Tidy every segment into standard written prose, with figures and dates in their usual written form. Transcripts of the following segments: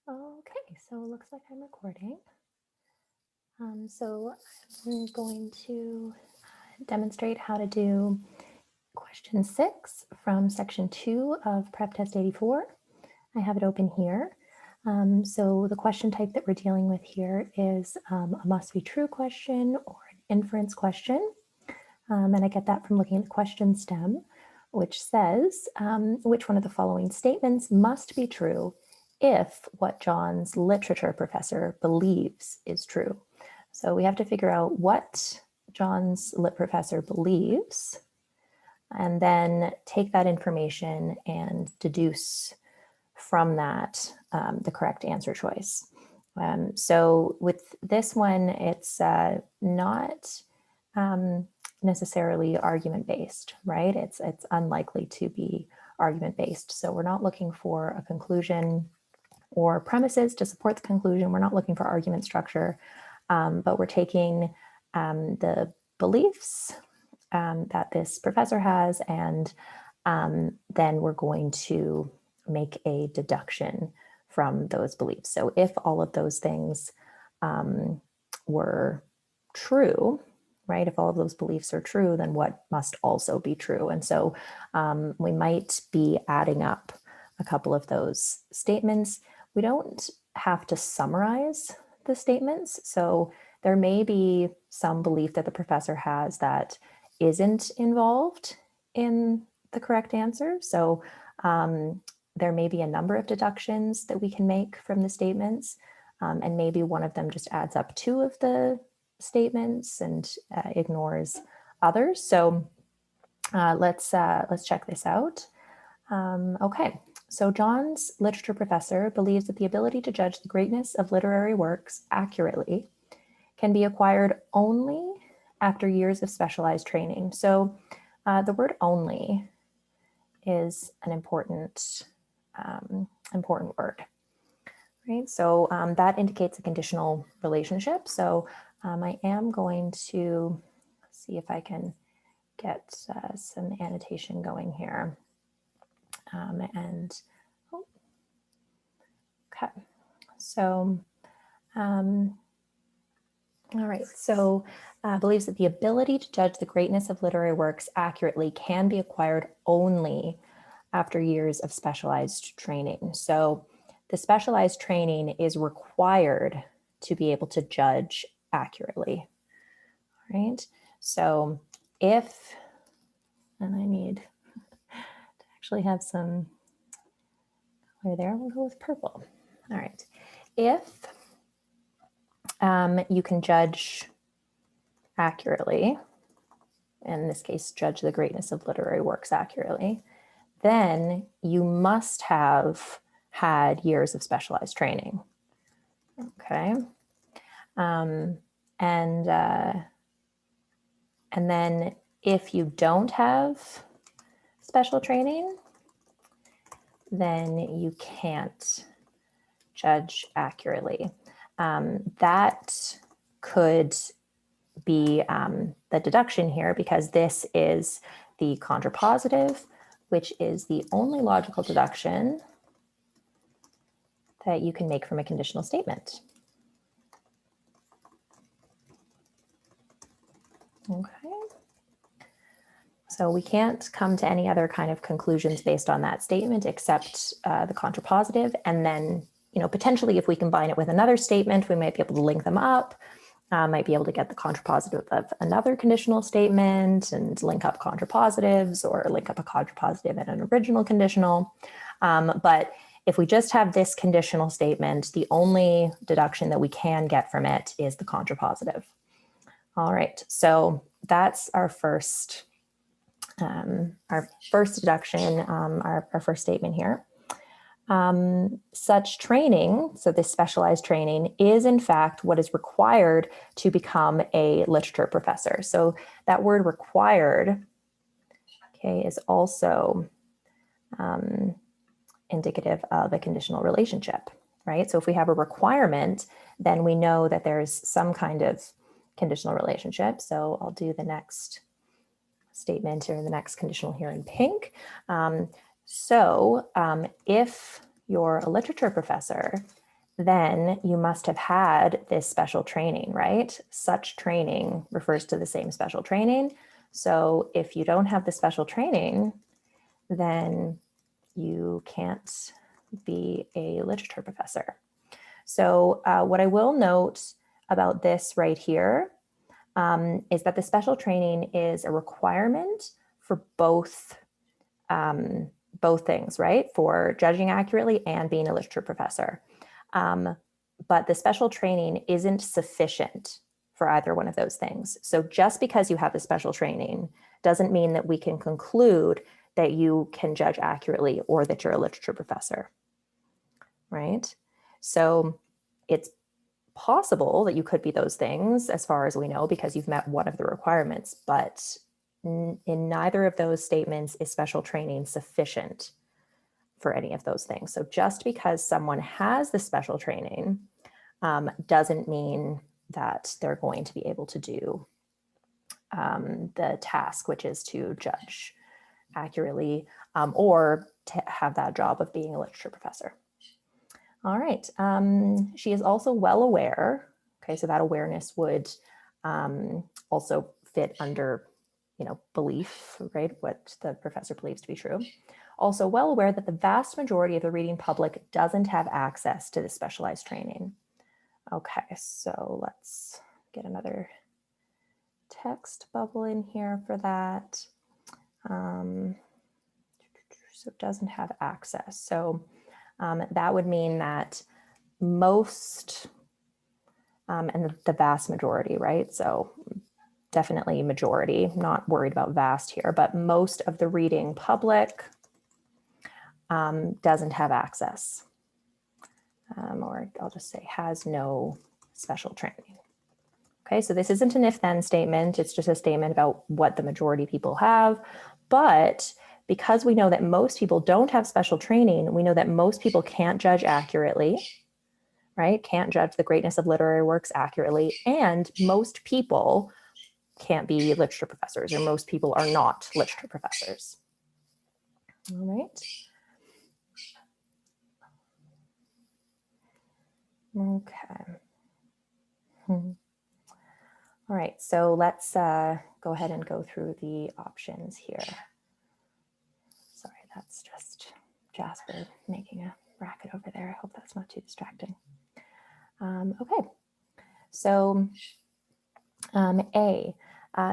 Okay, so it looks like I'm recording. So I'm going to demonstrate how to do question 6 from section 2 of Prep Test 84. I have it open here. So the question type that we're dealing with here is a must-be-true question or an inference question. And I get that from looking at the question stem, which says, which one of the following statements must be true if what John's literature professor believes is true? So we have to figure out what John's lit professor believes, and then take that information and deduce from that the correct answer choice. So with this one, it's not necessarily argument-based, right? It's unlikely to be argument-based. So we're not looking for a conclusion or premises to support the conclusion. We're not looking for argument structure, but we're taking the beliefs that this professor has, and then we're going to make a deduction from those beliefs. So if all of those things were true, right? If all of those beliefs are true, then what must also be true? And so we might be adding up a couple of those statements. We don't have to summarize the statements. So there may be some belief that the professor has that isn't involved in the correct answer. So there may be a number of deductions that we can make from the statements, and maybe one of them just adds up 2 of the statements and ignores others. So let's check this out. Okay, so John's literature professor believes that the ability to judge the greatness of literary works accurately can be acquired only after years of specialized training. So the word "only" is an important word, right? So that indicates a conditional relationship. So I am going to see if I can get some annotation going here. Okay, so all right, so believes that the ability to judge the greatness of literary works accurately can be acquired only after years of specialized training. So the specialized training is required to be able to judge accurately, right? So if, and I need to actually have some color there, we'll go with purple. All right, if you can judge accurately, in this case, judge the greatness of literary works accurately, then you must have had years of specialized training. Okay. And then if you don't have special training, then you can't judge accurately. That could be the deduction here, because this is the contrapositive, which is the only logical deduction that you can make from a conditional statement. Okay. So we can't come to any other kind of conclusions based on that statement except the contrapositive. And then, potentially if we combine it with another statement, we might be able to link them up. Might be able to get the contrapositive of another conditional statement and link up contrapositives, or link up a contrapositive and an original conditional. But if we just have this conditional statement, the only deduction that we can get from it is the contrapositive. All right, so that's our first deduction, our first statement here. Such training, so this specialized training, is in fact what is required to become a literature professor. So that word "required," okay, is also indicative of a conditional relationship, right? So if we have a requirement, then we know that there's some kind of conditional relationship. So I'll do the next statement or the next conditional here in pink. So if you're a literature professor, then you must have had this special training, right? Such training refers to the same special training. So if you don't have the special training, then you can't be a literature professor. So what I will note about this right here is that the special training is a requirement for both things, right? For judging accurately and being a literature professor. But the special training isn't sufficient for either one of those things. So just because you have the special training doesn't mean that we can conclude that you can judge accurately or that you're a literature professor, right? So it's possible that you could be those things as far as we know because you've met one of the requirements, but in neither of those statements is special training sufficient for any of those things. So just because someone has the special training doesn't mean that they're going to be able to do the task, which is to judge accurately or to have that job of being a literature professor. All right. She is also well aware. Okay, so that awareness would also fit under, belief, right? What the professor believes to be true. Also well aware that the vast majority of the reading public doesn't have access to the specialized training. Okay, so let's get another text bubble in here for that. So it doesn't have access. So that would mean that most, and the vast majority, right? So definitely majority, not worried about vast here, but most of the reading public doesn't have access. Or I'll just say has no special training. Okay, so this isn't an if-then statement. It's just a statement about what the majority of people have. But because we know that most people don't have special training, we know that most people can't judge accurately, right? Can't judge the greatness of literary works accurately. And most people can't be literature professors, or most people are not literature professors. All right. Okay. All right, so let's go ahead and go through the options here. Sorry, that's just Jasper making a racket over there. I hope that's not too distracting. Okay, so A,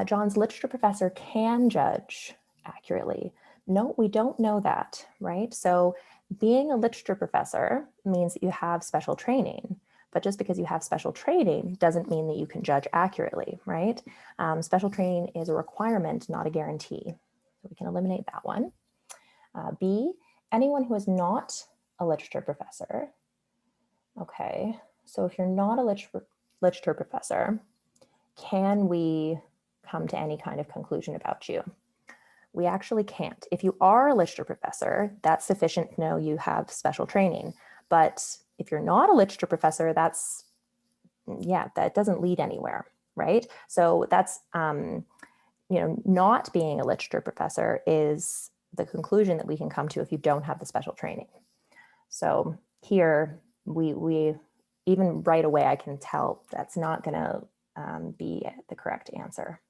John's literature professor can judge accurately. No, we don't know that, right? So being a literature professor means that you have special training. But just because you have special training doesn't mean that you can judge accurately, right? Special training is a requirement, not a guarantee. So we can eliminate that one. B, anyone who is not a literature professor. Okay, so if you're not a literature professor, can we come to any kind of conclusion about you? We actually can't. If you are a literature professor, that's sufficient to know you have special training. But if you're not a literature professor, that doesn't lead anywhere, right? So that's, not being a literature professor is the conclusion that we can come to if you don't have the special training. So here, we even right away, I can tell that's not going to be the correct answer.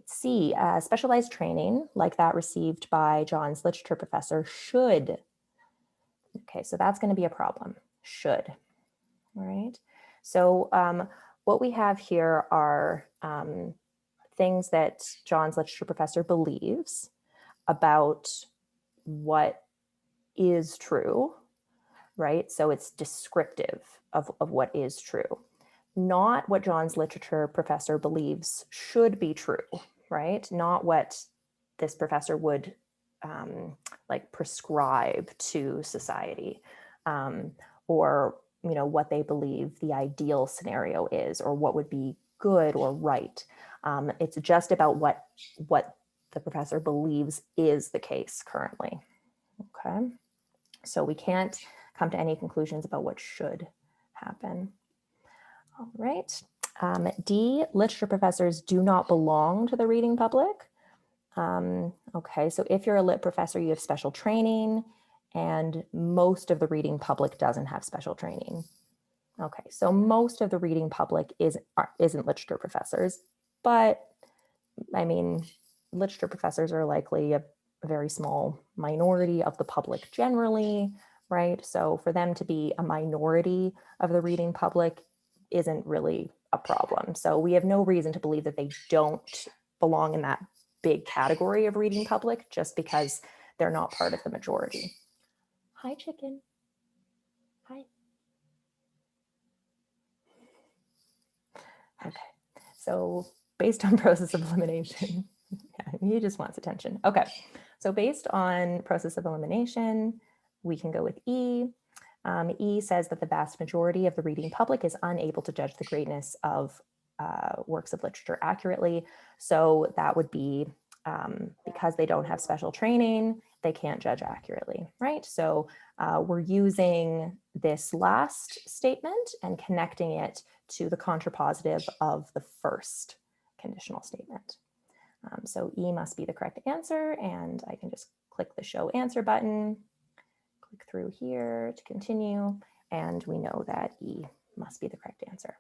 C, specialized training like that received by John's literature professor should. Okay, so that's going to be a problem. Should. All right. So what we have here are things that John's literature professor believes about what is true, right? So it's descriptive of what is true, not what John's literature professor believes should be true, right? Not what this professor would prescribe to society, or what they believe the ideal scenario is, or what would be good or right. It's just about what the professor believes is the case currently. Okay, so we can't come to any conclusions about what should happen. All right. D, literature professors do not belong to the reading public. Okay, so if you're a lit professor, you have special training and most of the reading public doesn't have special training. Okay, so most of the reading public isn't literature professors, but I mean, literature professors are likely a very small minority of the public generally, right? So for them to be a minority of the reading public isn't really a problem. So we have no reason to believe that they don't belong in that big category of reading public just because they're not part of the majority. Hi, chicken. Hi. Okay, so based on process of elimination, yeah, he just wants attention. Okay, so based on process of elimination, we can go with E. E says that the vast majority of the reading public is unable to judge the greatness of works of literature accurately. So that would be because they don't have special training, they can't judge accurately, right? So we're using this last statement and connecting it to the contrapositive of the first conditional statement. So E must be the correct answer, and I can just click the show answer button, click through here to continue, and we know that E must be the correct answer.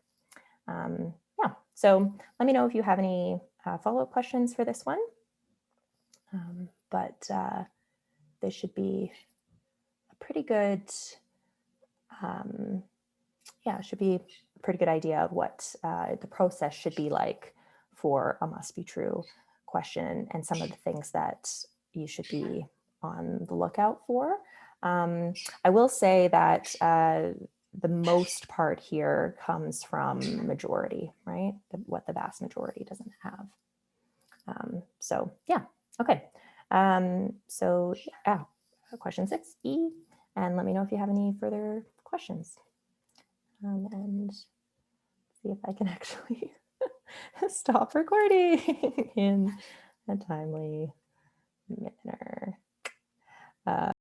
Yeah, so let me know if you have any follow-up questions for this one. But this should be a pretty good, yeah, it should be a pretty good idea of what the process should be like for a must be true question and some of the things that you should be on the lookout for. I will say that the most part here comes from majority, right? What the vast majority doesn't have. So yeah, okay. So yeah, question 6E, and let me know if you have any further questions. And see if I can actually stop recording in a timely manner.